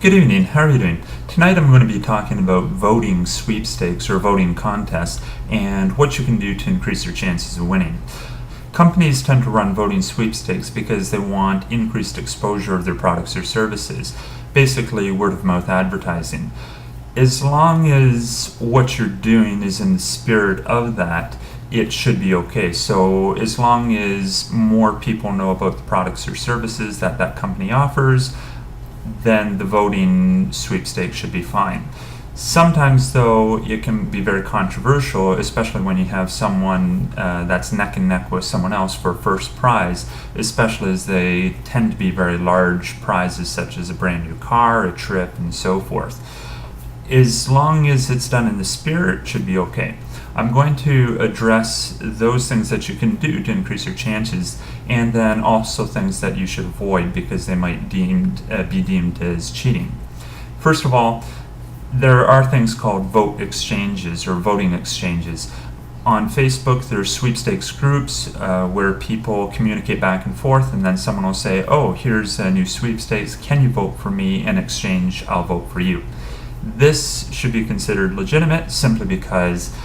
Good evening, how are you doing? Tonight I'm going to be talking about voting sweepstakes or voting contests and what you can do to increase your chances of winning. Companies tend to run voting sweepstakes because they want increased exposure of their products or services, basically word of mouth advertising. As long as what you're doing is in the spirit of that, it should be okay. So as long as more people know about the products or services that that company offers, then the voting sweepstakes should be fine. Sometimes, though, it can be very controversial, especially when you have someone that's neck and neck with someone else for first prize, especially as they tend to be very large prizes such as a brand new car, a trip, and so forth. As long as it's done in the spirit, it should be okay. I'm going to address those things that you can do to increase your chances, and then also things that you should avoid because they might be deemed as cheating. First of all, there are things called vote exchanges or voting exchanges. On Facebook, there's sweepstakes groups where people communicate back and forth, and then someone will say, oh, here's a new sweepstakes, can you vote for me? In exchange, I'll vote for you. This should be considered legitimate simply because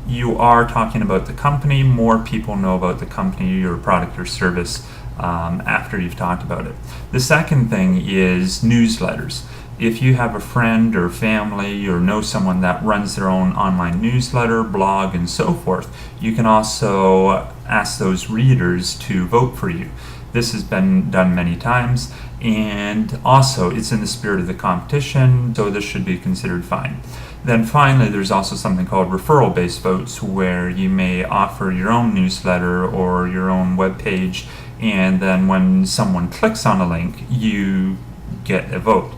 you are talking about the company. More people know about the company, your product or service after you've talked about it. The second thing is newsletters. If you have a friend or family or know someone that runs their own online newsletter, blog, and so forth, you can also ask those readers to vote for you. This has been done many times, and also it's in the spirit of the competition, so this should be considered fine. Then finally, there's also something called referral-based votes, where you may offer your own newsletter or your own web page, and then when someone clicks on a link, you get a vote.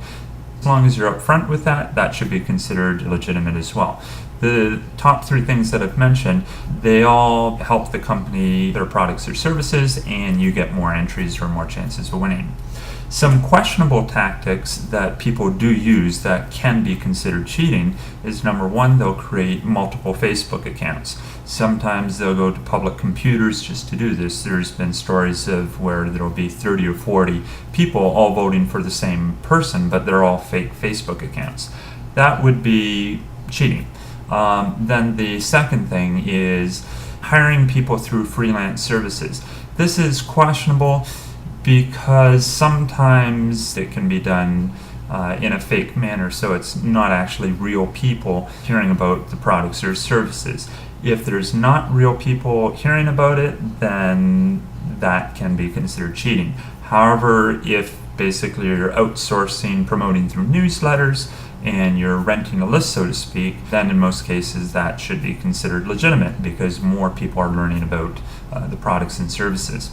As long as you're upfront with that, that should be considered legitimate as well. The top three things that I've mentioned, they all help the company, their products or services, and you get more entries or more chances of winning. Some questionable tactics that people do use that can be considered cheating is, number one, they'll create multiple Facebook accounts. Sometimes they'll go to public computers just to do this. There's been stories of where there'll be 30 or 40 people all voting for the same person, but they're all fake Facebook accounts. That would be cheating. Then the second thing is hiring people through freelance services. This is questionable because sometimes it can be done in a fake manner, so it's not actually real people hearing about the products or services. If there's not real people hearing about it, then that can be considered cheating. However, if basically you're outsourcing, promoting through newsletters, and you're renting a list, so to speak, then in most cases that should be considered legitimate because more people are learning about the products and services.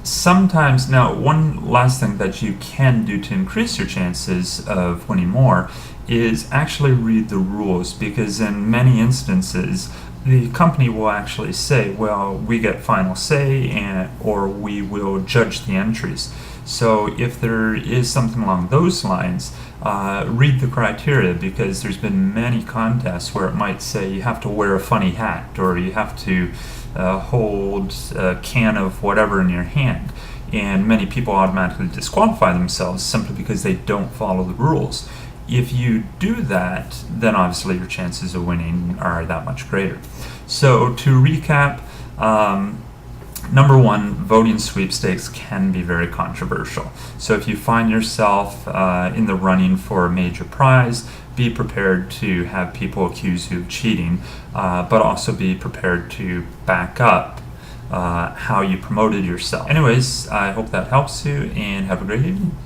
Sometimes, now one last thing that you can do to increase your chances of winning more is actually read the rules, because in many instances the company will actually say, well, we get final say, or we will judge the entries. So if there is something along those lines, read the criteria, because there's been many contests where it might say you have to wear a funny hat, or you have to hold a can of whatever in your hand, and many people automatically disqualify themselves simply because they don't follow the rules. If you do that, then obviously your chances of winning are that much greater. So to recap, number one, voting sweepstakes can be very controversial. So if you find yourself in the running for a major prize, be prepared to have people accuse you of cheating, but also be prepared to back up how you promoted yourself. Anyways, I hope that helps you, and have a great evening.